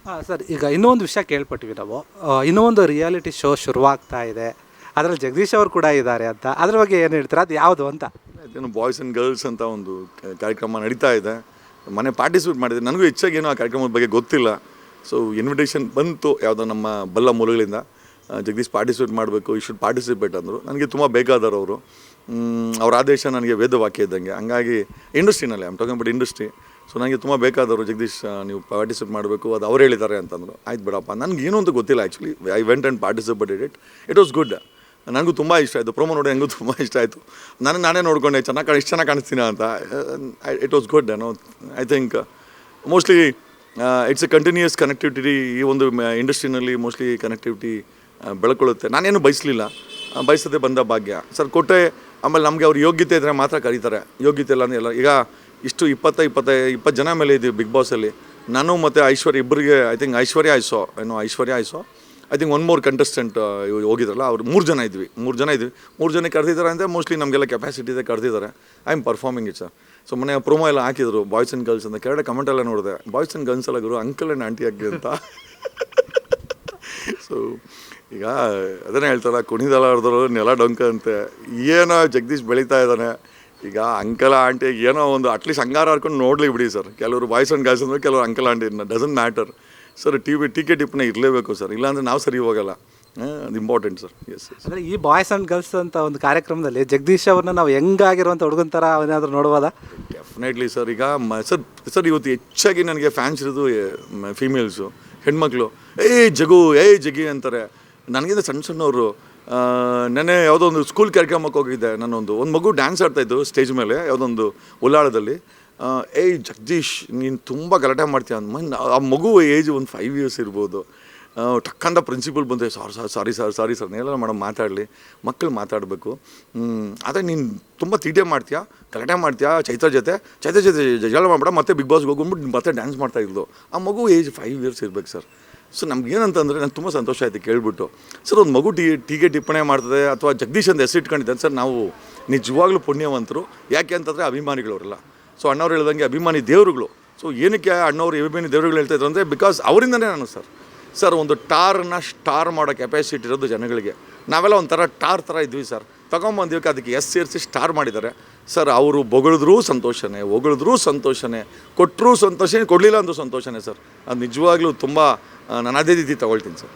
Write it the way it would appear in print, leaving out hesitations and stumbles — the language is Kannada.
ಹಾಂ ಸರ್, ಈಗ ಇನ್ನೂ ಒಂದು ವಿಷಯ ಕೇಳ್ಪಟ್ವಿ ನಾವು. ಇನ್ನೂ ಒಂದು ರಿಯಾಲಿಟಿ ಶೋ ಶುರುವಾಗ್ತಾ ಇದೆ, ಅದರಲ್ಲಿ ಜಗದೀಶ್ ಅವರು ಕೂಡ ಇದ್ದಾರೆ ಅಂತ. ಅದ್ರ ಬಗ್ಗೆ ಏನು ಹೇಳ್ತೀರಾ, ಅದು ಯಾವುದು ಅಂತ? ಅದೇನು ಬಾಯ್ಸ್ ಆ್ಯಂಡ್ ಗರ್ಲ್ಸ್ ಅಂತ ಒಂದು ಕಾರ್ಯಕ್ರಮ ನಡೀತಾ ಇದೆ. ಮನೆ ಪಾರ್ಟಿಸಿಪೇಟ್ ಮಾಡಿದೆ. ನನಗೂ ಹೆಚ್ಚಾಗಿ ಏನೋ ಆ ಕಾರ್ಯಕ್ರಮದ ಬಗ್ಗೆ ಗೊತ್ತಿಲ್ಲ. ಸೊ ಇನ್ವಿಟೇಷನ್ ಬಂತು ಯಾವುದೋ ನಮ್ಮ ಬಲ್ಲ ಮೂಲಗಳಿಂದ, ಜಗದೀಶ್ ಪಾರ್ಟಿಸಿಪೇಟ್ ಮಾಡಬೇಕು, ಈ ಶುಡ್ ಪಾರ್ಟಿಸಿಪೇಟ್ ಅಂದರು. ನನಗೆ ತುಂಬ ಬೇಕಾದವರು ಅವರು. ಅವ್ರ ಆದೇಶ ನನಗೆ ವೇದವಾಕ್ಯ ಇದ್ದಂಗೆ. ಹಂಗಾಗಿ ಇಂಡಸ್ಟ್ರಿನಲ್ಲಿ I'm talking about industry. So ನನಗೆ ತುಂಬ ಬೇಕಾದವರು, ಜಗದೀಶ್ ನೀವು ಪಾರ್ಟಿಸಿಪೇಟ್ ಮಾಡಬೇಕು, ಅದು ಅವ್ರು ಹೇಳಿದ್ದಾರೆ ಅಂತಂದರು. ಆಯ್ತು ಬಿಡಪ್ಪ, ನನಗೇನು ಅಂತ ಗೊತ್ತಿಲ್ಲ actually. I went and participated it was good. ನನಗೂ ತುಂಬ ಇಷ್ಟ ಆಯಿತು. ಪ್ರೊಮೋ ನೋಡಿ ನನಗೂ ತುಂಬ ಇಷ್ಟ ಆಯಿತು. ನಾನೇ ನೋಡಿಕೊಂಡೆ ಇಷ್ಟು ಚೆನ್ನಾಗಿ ಕಾಣಿಸ್ತೀನ ಅಂತ. It was good. I think mostly it's A continuous connectivity. ಈ ಒಂದು ಇಂಡಸ್ಟ್ರಿನಲ್ಲಿ ಮೋಸ್ಟ್ಲಿ ಕನೆಕ್ಟಿವಿಟಿ ಬೆಳ್ಕೊಳ್ಳುತ್ತೆ. ನಾನೇನು ಬಯಸಲಿಲ್ಲ, ಬಯಸದೆ ಬಂದ ಭಾಗ್ಯ ಸರ್ ಕೊಟ್ಟೆ. ಆಮೇಲೆ ನಮಗೆ ಅವ್ರ ಯೋಗ್ಯತೆ ಇದ್ದರೆ ಮಾತ್ರ ಕರೀತಾರೆ. ಯೋಗ್ಯತೆ ಇಲ್ಲ ಅಂದರೆ ಎಲ್ಲ. ಈಗ ಇಷ್ಟು 20 ಜನ ಮೇಲೆ ಇದ್ದೀವಿ ಬಿಗ್ ಬಾಸಲ್ಲಿ. ನಾನು ಮತ್ತು ಐಶ್ವರ್ಯ ಇಬ್ಬರಿಗೆ. I think Aishwarya also I think one more contestant ಹೋಗಿದ್ರಲ್ಲ, ಅವ್ರು 3 ಜನ ಇದ್ವಿ. 3 ಜನ ಕರೆದಿದ್ದಾರೆ ಅಂದರೆ ಮೋಸ್ಟ್ಲಿ ನಮಗೆಲ್ಲ ಕೆಪಾಸಿಟಿ ಇದೆ, ಕರೆದಿದ್ದಾರೆ. I am performing it sir. So ಮೊನ್ನೆ ಪ್ರೊಮೋ ಎಲ್ಲ ಹಾಕಿದ್ರು ಬಾಯ್ಸ್ ಆ್ಯಂಡ್ ಗರ್ಲ್ಸ್ ಅಂತ. ಕೆಳಗಡೆ ಕಮೆಂಟ್ ಎಲ್ಲ ನೋಡಿದೆ, ಬಾಯ್ಸ್ ಆ್ಯಂಡ್ ಗರ್ಲ್ಸ್ ಎಲ್ಲ ಗುರು ಅಂಕಲ್ ಆ್ಯಂಡ್ ಆಂಟಿ ಆಗಿ ಅಂತ. ಸೊ ಈಗ ಅದನ್ನೇ ಹೇಳ್ತಾರ, ಕುಣಿದಲಾರ್ದ್ರು ನೆಲ ಡೊಂಕ ಅಂತೆ. ಏನೋ ಜಗದೀಶ್ ಬೆಳೀತಾ ಇದ್ದಾನೆ. ಈಗ ಅಂಕಲ್ ಆಂಟಿ ಏನೋ ಒಂದು ಅಟ್ಲೀಸ್ಟ್ ಹಂಗಾರ ಹಾರ್ಕೊಂಡು ನೋಡ್ಲಿ ಬಿಡಿ ಸರ್. ಕೆಲವರು ಬಾಯ್ಸ್ ಆ್ಯಂಡ್ ಗರ್ಲ್ಸ್ ಅಂದರೆ ಕೆಲವರು uncle aunty. Doesn't matter sir. ಟಿಕೆ ಟಿಪ್ಪಣೆ ಇರಲೇಬೇಕು ಸರ್, ಇಲ್ಲಾಂದರೆ ನಾವು ಸರಿ ಹೋಗಲ್ಲ. ಅದು ಇಂಪಾರ್ಟೆಂಟ್ ಸರ್. ಎಸ್ ಅಂದರೆ ಈ ಬಾಯ್ಸ್ ಆ್ಯಂಡ್ ಗರ್ಲ್ಸ್ ಅಂತ ಒಂದು ಕಾರ್ಯಕ್ರಮದಲ್ಲಿ ಜಗದೀಶ್ ಅವ್ರನ್ನ ನಾವು ಹೆಂಗಾಗಿರುವಂಥ ಹುಡುಗನ ಥರ ಏನಾದರೂ ನೋಡ್ಬೋದಾ? Definitely sir. ಈಗ ಸರ್ ಇವತ್ತು ಹೆಚ್ಚಾಗಿ ನನಗೆ ಫ್ಯಾನ್ಸ್ ಇರೋದು ಫೀಮೇಲ್ಸು, ಹೆಣ್ಮಕ್ಳು. ಜಗಿ ಅಂತಾರೆ. ನನಗಿಂತ ಸಣ್ಣವರು. ನೆನ್ನೆ ಯಾವುದೋ ಒಂದು ಸ್ಕೂಲ್ ಕಾರ್ಯಕ್ರಮಕ್ಕೆ ಹೋಗಿದ್ದೆ. ಒಂದು ಮಗು ಡ್ಯಾನ್ಸ್ ಆಡ್ತಾಯಿದ್ದು ಸ್ಟೇಜ್ ಮೇಲೆ, ಯಾವುದೊಂದು ಉಲ್ಲಾಳದಲ್ಲಿ. ಜಗದೀಶ್ ನೀನು ತುಂಬ ಗಲಾಟೆ ಮಾಡ್ತೀಯ ಅಂದ. ಆ ಮಗು ಏಜ್ ಒಂದು 5 years ಇರ್ಬೋದು. ಟಕ್ಕಂದ ಪ್ರಿನ್ಸಿಪಲ್ ಬಂದೆ, ಸಾರಿ ಸರ್ ನೀವೆಲ್ಲ ಮೇಡಮ್ ಮಾತಾಡಲಿ, ಮಕ್ಕಳು ಮಾತಾಡಬೇಕು. ಆದರೆ ನೀನು ತುಂಬ ತೀಟೆ ಮಾಡ್ತೀಯಾ, ಗಲಾಟೆ ಮಾಡ್ತೀಯಾ ಚೈತ್ರ ಜೊತೆ ಜಗಳ ಮಾಡ್ಬೇಡ, ಮತ್ತೆ ಬಿಗ್ ಬಾಸ್ಗೆ ಹೋಗ್ಬಿಟ್ಟು ಮತ್ತೆ ಡ್ಯಾನ್ಸ್ ಮಾಡ್ತಾಯಿದ್ದು. ಆ ಮಗು ಏಜ್ 5 years ಇರ್ಬೇಕು ಸರ್. ಸೊ ನಮ್ಗೇನಂತಂದರೆ ನಂಗೆ ತುಂಬ ಸಂತೋಷ ಆಯಿತು ಕೇಳಿಬಿಟ್ಟು. ಸರ್ ಒಂದು ಮಗು ಟೀಕೆ ಟಿಪ್ಪಣೆ ಮಾಡ್ತದೆ ಅಥವಾ ಜಗದೀಶ್ ಅಂತ ಹೆಸರು ಇಟ್ಕೊಂಡಿದ್ದಾನೆ ಸರ್. ನಾವು ನಿಜವಾಗ್ಲೂ ಪುಣ್ಯವಂತರು. ಯಾಕೆ ಅಂತಂದರೆ ಅಭಿಮಾನಿಗಳವರೆಲ್ಲ. ಸೊ ಅಣ್ಣವ್ರು ಹೇಳ್ದಂಗೆ ಅಭಿಮಾನಿ ದೇವರುಗಳು. ಸೊ ಏನಕ್ಕೆ ಅಣ್ಣವ್ರು ಅಭಿಮಾನಿ ದೇವರುಗಳು ಹೇಳ್ತಾ ಇದ್ರು ಅಂದರೆ ಬಿಕಾಸ್ ಅವರಿಂದನೇ ನಾನು ಸರ್ ಒಂದು ಟಾರನ್ನ ಸ್ಟಾರ್ ಮಾಡೋ ಕೆಪಾಸಿಟಿ ಇರೋದು ಜನಗಳಿಗೆ. ನಾವೆಲ್ಲ ಒಂಥರ ಟಾರ್ ಥರ ಇದ್ವಿ ಸರ್. ತೊಗೊಂಬಂದಿವಕ್ಕೆ ಅದಕ್ಕೆ ಸೇರಿಸಿ ಸ್ಟಾರ್ ಮಾಡಿದ್ದಾರೆ ಸರ್. ಅವರು ಹೊಗಳಿದ್ರೂ ಸಂತೋಷನೇ, ಕೊಟ್ಟರೂ ಸಂತೋಷನೇ, ಕೊಡಲಿಲ್ಲ ಅಂದರೂ ಸಂತೋಷನೇ ಸರ್. ಅದು ನಿಜವಾಗ್ಲೂ ತುಂಬ ನಾನು ಅದೇ ರೀತಿ ತೊಗೊಳ್ತೀನಿ ಸರ್.